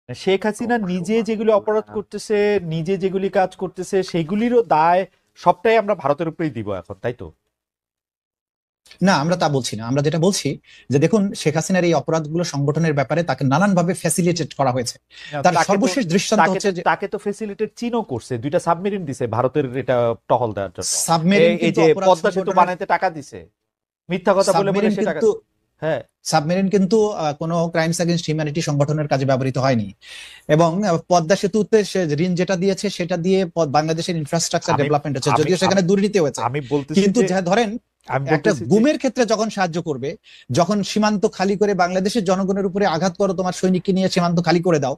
শেখ হাসিনা নিজে যেগুলি অপরাধ করতেছে, নিজে যেগুলি কাজ করতেছে, সেগুলিরও দায় সবটাই আমরা ভারতের উপরেই দিব এখন, তাই তো? না, আমরা তা বলছি না। আমরা যেটা বলছি যে দেখুন, শেখ হাসিনার এই অপরাধগুলো সংগঠনের ব্যাপারে তাকে নানানভাবে ফ্যাসিলিটেট করা হয়েছে। তার সর্বশেষ দৃষ্টান্ত হচ্ছে যে তাকে তো ফেসিলিটেট চীনও করছে, 2টা সাবমেরিন দিছে ভারতের এটা টহল দেওয়ার জন্য। সাবমেরিন এই কিন্তু যে অপরাধ পদ্মা সেতু সংগঠনের বানাইতে টাকা দিছে, মিথ্যা কথা বলে বলে সাবমেরিন সে টাকা। কিন্তু হ্যাঁ, সাবমেরিন কিন্তু কোনো ক্রাইমস এগেইনস্ট হিউম্যানিটি সংগঠনের কাজে ব্যবহৃত হয়নি। এবং পদ্মা সেতুতে সে ঋণ যেটা দিয়েছে সেটা দিয়ে বাংলাদেশের ইনফ্রাস্ট্রাকচার ডেভেলপমেন্ট হচ্ছে, যদিও সেখানে দুর্নীতি হয়েছে। আমি বলতেছি কিন্তু যে ধরেন একটা গুমের ক্ষেত্রে যখন সাহায্য করবে, যখন সীমান্ত খালি করে বাংলাদেশের জনগণের উপরে আঘাত করো, তোমার সৈনিককে নিয়ে সীমান্ত খালি করে দাও,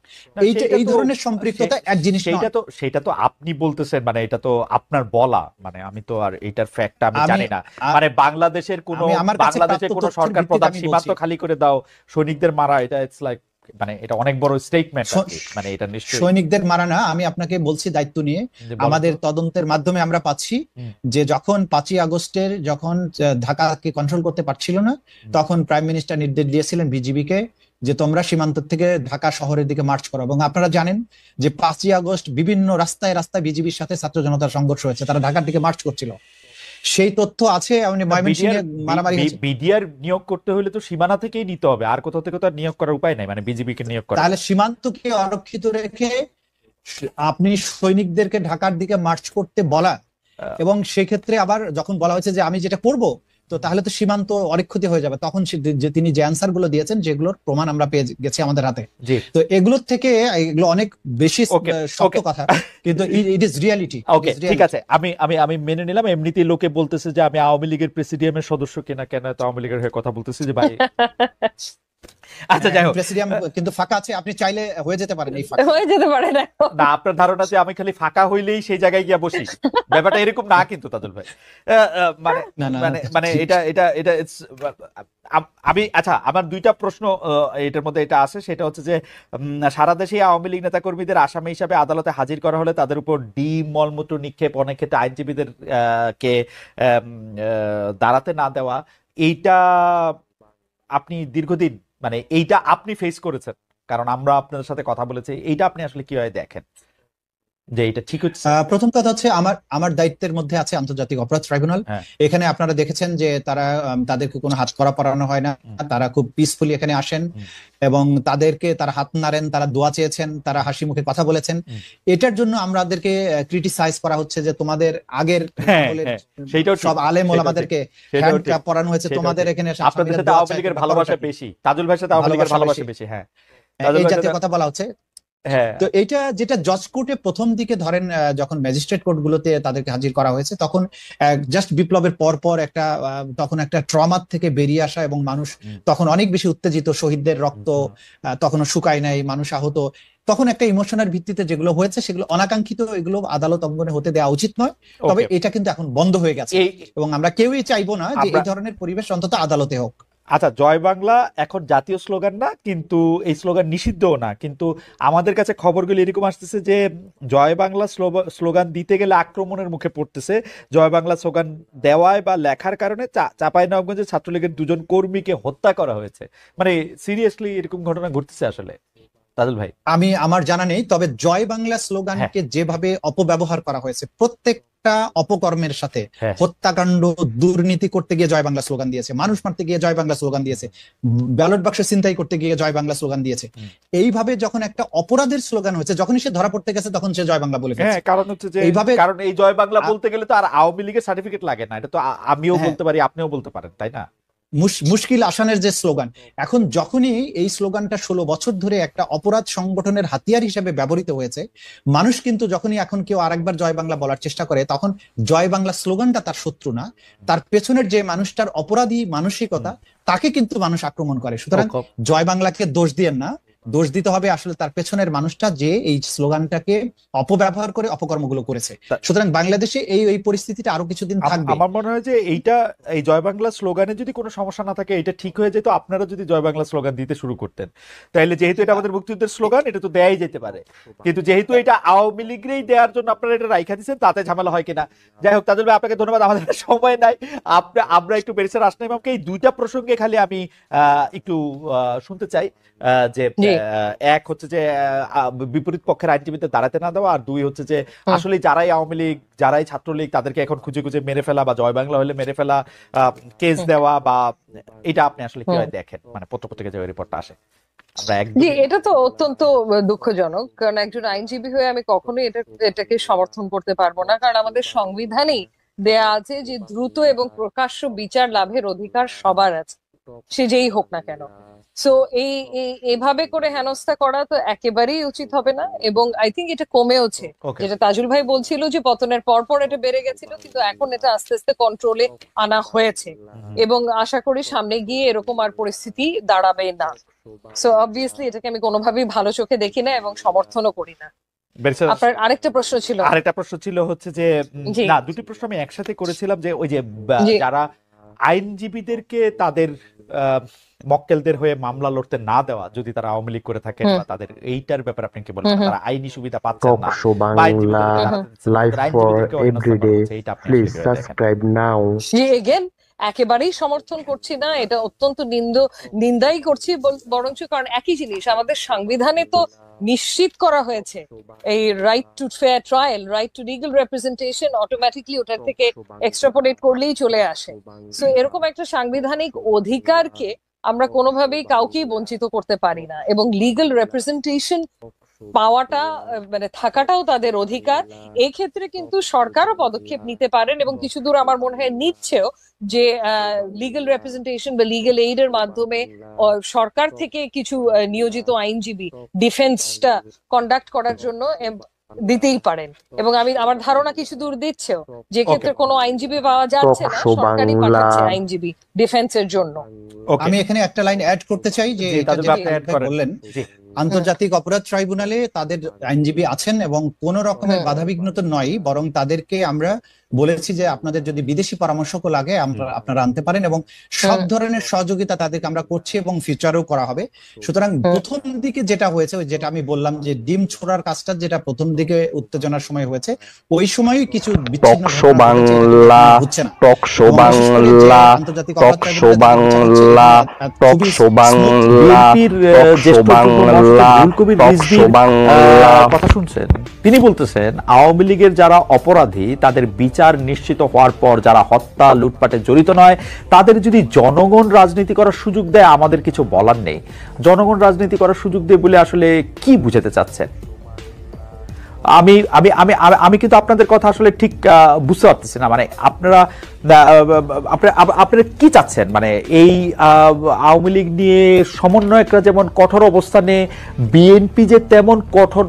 এই ধরনের সম্পৃক্ততা এক জিনিস নয়। সেটা তো আপনি বলতেছেন, মানে এটা তো আপনার বলা, মানে আমি তো আর এটার ফ্যাক্ট আমি জানি না। মানে বাংলাদেশের কোনো সরকার প্রধান সীমান্ত খালি করে দাও, সৈনিকদের মারা, এটা ইটস লাইক, মানে এটা অনেক বড় স্টেটমেন্ট। মানে এটা নিশ্চয়ই সৈনিকদের মারা না, আমি আপনাকে বলছি দায়িত্ব নিয়ে। আমাদের তদন্তের মাধ্যমে আমরা পাচ্ছি যে যখন 5ই আগস্টের যখন ঢাকাকে কন্ট্রোল করতে পারছিল না, তখন প্রাইম মিনিস্টার নির্দেশ দিয়েছিলেন বিজিবিকে যে তোমরা সীমান্ত থেকে ঢাকা শহরের দিকে মার্চ করো। এবং আপনারা জানেন যে 5ই আগস্ট বিভিন্ন রাস্তায় রাস্তায় বিজিবির সাথে ছাত্র জনতার সংঘর্ষ হয়েছে, তারা ঢাকার দিকে মার্চ করছিল। সেই তথ্য আছে। বিডিআর নিয়োগ করতে হলে তো সীমানা থেকেই নিতে হবে, আর কোথাও থেকে তো নিয়োগ করার উপায় নাই, মানে বিজিবিকে নিয়োগ করা। তাহলে সীমান্তকে অরক্ষিত রেখে আপনি সৈনিকদেরকে ঢাকার দিকে মার্চ করতে বলা, এবং সেক্ষেত্রে আবার যখন বলা হয়েছে যে আমি যেটা করব, তো তাহলে তো সীমান্ত অরক্ষিত হয়ে যাবে। তখন তিনি যে অ্যান্সার গুলো দিয়েছেন, যেগুলোর প্রমাণ আমরা পেয়ে গেছি আমাদের হাতে, তো এগুলোর থেকে এগুলো অনেক বেশি শক্ত কথা, কিন্তু ইট ইজ রিয়ালিটি। ওকে, ঠিক আছে, আমি আমি আমি মেনে নিলাম। এমনিতেই লোকে বলতেছে যে আমি আওয়ামী লীগের প্রেসিডিয়ামের সদস্য কিনা, কেন তো আওয়ামী লীগের হয়ে কথা বলতেছি যে ভাই। আচ্ছা, যাই হোক, প্রেসিডিয়াম কিন্তু ফাঁকা আছে, আপনি চাইলে হয়ে যেতে পারেন। হয়ে যেতে পারে না, আপনার ধারণা যে আমি খালি ফাঁকা হইলেই সেই জায়গায় গিয়া বসি, ব্যাপারটা এরকম না কিন্তু তাজুল ভাই। মানে মানে মানে এটা এটা এটা আমি, আচ্ছা, আমার 2টা প্রশ্ন এটার মধ্যে এটা আছে, সেটা হচ্ছে যে সারা দেশে আওয়ামী লীগ নেতা কর্মীদের আসামি হিসাবে আদালতে হাজির করা হলে তাদের উপর ডিম মলমূত্র নিক্ষেপ, অনেক ক্ষেত্রে আইনজীবীদের কে দাঁড়াতে না দেওয়া, এইটা আপনি দীর্ঘদিন, মানে এইটা আপনি ফেস করেছেন, কারণ আমরা আপনাদের সাথে কথা বলেছি, এইটা আপনি আসলে কিভাবে দেখেন যে এটা ঠিক হচ্ছে? প্রথম কথা হচ্ছে আমার দায়িত্বের মধ্যে আছে আন্তর্জাতিক অপরাধ ট্রাইব্যুনাল। এখানে আপনারা দেখেছেন যে তাদেরকে কোনো হাত করা পড়ানো হয় না, তারা খুব পিসফুলি এখানে আসেন এবং তারা হাত নাড়েন, তারা দোয়া চেয়েছেন, তারা হাসি মুখে কথা বলেছেন। এটার জন্য আমাদেরকে ক্রিটিসাইজ করা হচ্ছে যে তোমাদের আগের সব আলেম ওলামাদেরকে হ্যান্ড ক্যাপ পরানো হয়েছে, তোমাদের এখানে আপনাদের সাথে আওয়ামী লীগের ভালোবাসা বেশি, তাজুল ভাইয়ের সাথে আওয়ামী লীগের ভালোবাসা বেশি। হ্যাঁ, এই জাতীয় কথা বলা হচ্ছে। তো এটা যেটা জজ কোর্টে প্রথম দিকে ধরেন যখন ম্যাজিস্ট্রেট কোর্ট গুলোতে তাদেরকে হাজির করা হয়েছে, তখন জাস্ট বিপ্লবের পর একটা তখন একটা ট্রমার থেকে বেরিয়ে আসা, এবং মানুষ তখন অনেক বেশি উত্তেজিত, শহীদদের রক্ত তখনও শুকায় নাই, মানুষ আহত, তখন একটা ইমোশনের ভিত্তিতে যেগুলো হয়েছে সেগুলো অনাকাঙ্ক্ষিত, এগুলো আদালত অঙ্গনে হতে দেওয়া উচিত নয়। তবে এটা কিন্তু এখন বন্ধ হয়ে গেছে এবং আমরা কেউই চাইবো না যে এই ধরনের পরিবেশ অন্তত আদালতে হোক। আচ্ছা, জয় বাংলা এখন জাতীয় স্লোগান না, কিন্তু এই স্লোগান নিষিদ্ধও না, কিন্তু আমাদের কাছে খবরগুলো এরকম আসতেছে যে জয় বাংলা স্লোগান দিতে গেলে আক্রমণের মুখে পড়তেছে। জয় বাংলা স্লোগান দেওয়ায় বা লেখার কারণে চাঁপাইনবাবগঞ্জে ছাত্রলীগের 2জন কর্মীকে হত্যা করা হয়েছে। মানে সিরিয়াসলি এরকম ঘটনা ঘটতেছে আসলে তাজুল ভাই? আমার জানা নেই, তবে জয় বাংলা স্লোগানকে যেভাবে অপব্যবহার করা হয়েছে, প্রত্যেকটা অপকর্মের সাথে, হত্যাকাণ্ড, দুর্নীতি করতে গিয়ে জয় বাংলা স্লোগান দিয়েছে, মানুষ মারতে গিয়ে জয় বাংলা স্লোগান দিয়েছে, ব্যালট বাক্স ছিনতাই করতে গিয়ে জয় বাংলা স্লোগান দিয়েছে। এইভাবে যখন একটা অপরাধের স্লোগান হয়েছে, যখনই সে ধরা পড়তে গেছে তখন সে জয় বাংলা বলে ফেলেছে। কারণ হচ্ছে যে কারণ এই জয় বাংলা বলতে গেলে তো আর আওয়ামী লীগের সার্টিফিকেট লাগে না, এটা তো আমিও বলতে পারি, আপনিও বলতে পারেন, তাই না? মুশকিল আসানের যে স্লোগান, এখন যখনই এই স্লোগানটা 16 বছর ধরে একটা অপরাধ সংগঠনের হাতিয়ার হিসেবে ব্যবহৃত হয়েছে, মানুষ কিন্তু যখনই এখন কেউ আরেকবার জয় বাংলা বলার চেষ্টা করে, তখন জয় বাংলা স্লোগানটা তার শত্রু না, তার পেছনের যে মানুষটার অপরাধী মানসিকতা, তাকে কিন্তু মানুষ আক্রমণ করে। সুতরাং জয় বাংলাকে দোষ দিয়েন না, দোষ দিতে হবে আসলে তার পেছনের মানুষটা, যে এই স্লোগানটাকে অপব্যবহার করে অপকর্মগুলো করেছে। সুতরাং বাংলাদেশে এই পরিস্থিতিটা আরো কিছুদিন থাকবে। আমার মনে হয় যে এই জয় বাংলা স্লোগানে যদি কোনো সমস্যা না থাকে, এটা ঠিক হয়ে যেত আপনারা যদি জয় বাংলা স্লোগান দিতে শুরু করতেন। তাহলে যেহেতু এটা আমাদের মুক্তিযুদ্ধের স্লোগান, এটা তো দেয়াই যেতে পারে, কিন্তু যেহেতু এটা আওয়ামী লীগেরই দেওয়ার জন্য আপনারা এটা রাইখা দিচ্ছেন, তাতে ঝামেলা হয় কিনা। যাই হোক, তাজুল ভাই আপনাকে ধন্যবাদ, আমাদের সময় নাই, আমরা একটু ব্যারিস্টার আসনাই ইমামকে এই 2টা প্রসঙ্গে খালি আমি একটু শুনতে চাই যে এক হচ্ছে যে বিপরীত পক্ষের আইনজীবীদের দাঁড়াতে না দেওয়া, আর দুই হচ্ছে যে আসলে যারাই আওয়ামী লীগ যারাই ছাত্রলীগ তাদেরকে এখন খুঁজে খুঁজে মেরে ফেলা বা জয় বাংলা হলে মেরে ফেলা, কেস দেওয়া, বা এটা আপনি আসলে কিভাবে দেখেন, মানে পত্রপত্রিকা যে রিপোর্টটা আসে? জি, এটা তো অত্যন্ত দুঃখজনক, কারণ একজন আইনজীবী হয়ে আমি কখনোই এটাকে সমর্থন করতে পারবো না, কারণ আমাদের সংবিধানেই দেয়া আছে যে দ্রুত এবং প্রকাশ্য বিচার লাভের অধিকার সবার আছে, সে যেই হোক না কেন। সো এভাবে করে হেনস্থা করা তো একেবারেই উচিত হবে না, এবং আই থিঙ্ক এটা কমেওছে। যেটা তাজুল ভাই বলছিল যে পতনের পর পর এটা বেড়ে গেছিল, কিন্তু এখন এটা আস্তে আস্তে কন্ট্রোলে আনা হয়েছে, এবং আশা করি সামনে গিয়ে এরকম আর পরিস্থিতি দাঁড়াবে না। সো অবভিয়াসলি এটাকে আমি কোনোভাবেই ভালো চোখে দেখি না এবং সমর্থনও করি না। আপনার আরেকটা প্রশ্ন ছিল হচ্ছে যে, না, দুটি প্রশ্ন আমি একসাথে করেছিলাম, যে ওই যে যারা আইনজীবীদেরকে তাদের মক্কেলদের হয়ে মামলা লড়তে না দেওয়া, যদি তারা আওয়ামী লীগ করে থাকেন বা তাদের, এইটার ব্যাপারে আপনি কি বলবেন? তারা আইনি সুবিধা পাচ্ছেন না, একেবারেই সমর্থন করছি না, এটা অত্যন্ত নিন্দাই করছি বরঞ্চ, কারণ একই জিনিস আমাদের সংবিধানে তো নিশ্চিত করা হয়েছে, এই right two fair trial, right two legal representation automatically ওটার থেকে এক্সট্রাপোলেট করলেই চলে আসে। সো এরকম একটা সাংবিধানিক অধিকারকে আমরা কোনোভাবেই কাউকেই বঞ্চিত করতে পারি না, এবং লিগ্যাল রিপ্রেজেন্টেশন পাওয়াটা মানে থাকাটাও তাদের অধিকার। এই ক্ষেত্রে কিন্তু সরকারও পদক্ষেপ নিতে পারেন, এবং কিছু দূর আমার মনে হয় নিচ্ছেও, যে লিগ্যাল রিপ্রেজেন্টেশন বা লিগ্যাল এইড এর মাধ্যমে সরকার থেকে কিছু নিয়োজিত আইনজীবী ডিফেন্সটা কন্ডাক্ট করার জন্য দিতেই পারেন, এবং আমার ধারণা কিছু দূর দিচ্ছেও, যে ক্ষেত্রে কোনো আইনজীবী পাওয়া যাচ্ছে না, সরকারই পাঠাচ্ছে আইনজীবী ডিফেন্সের জন্য। আমি এখানে একটা লাইন অ্যাড করতে চাই, যে বললেন আন্তর্জাতিক অপরাধ ট্রাইব্যুনালে তাদের আইনজীবী আছেন এবং কোন রকমের বাধাবিঘ্ন তো নয়, বরং তাদেরকে আমরা বলেছি যে আপনাদের যদি বিদেশি পরামর্শকও লাগে আপনারা আনতে পারেন, এবং সব ধরনের সহযোগিতা তাদেরকে আমরা করছি এবং ফিউচারেও করা হবে। সুতরাং প্রথম দিকে যেটা হয়েছে, যেটা আমি বললাম যে ডিম ছোড়ার কাজটা যেটা প্রথম দিকে উত্তেজনার সময় হয়েছে, ওই সময়ই কিছু বিচ্ছিন্ন কথা শুনছেন, তিনি বলতেছেন আওয়ামী লীগের যারা অপরাধী তাদের বিচার নিশ্চিত হওয়ার পর যারা হত্যা লুটপাটে জড়িত নয়, তাদের যদি জনগণ রাজনীতি করার সুযোগ দেয় আমাদের কিছু বলার নেই। জনগণ রাজনীতি করার সুযোগ দেয় বলে আসলে কি বুঝাতে চাচ্ছেন? আমি আমি আমি আমি কিন্তু আপনাদের কথা আসলে ঠিক বুঝতে পারতেছি না, মানে আপনারা কি চাচ্ছেন? মানে এই আওয়ামী লীগ নিয়ে সমন্বয়করা যেমন কঠোর অবস্থানে, বিএনপি যে তেমন কঠোর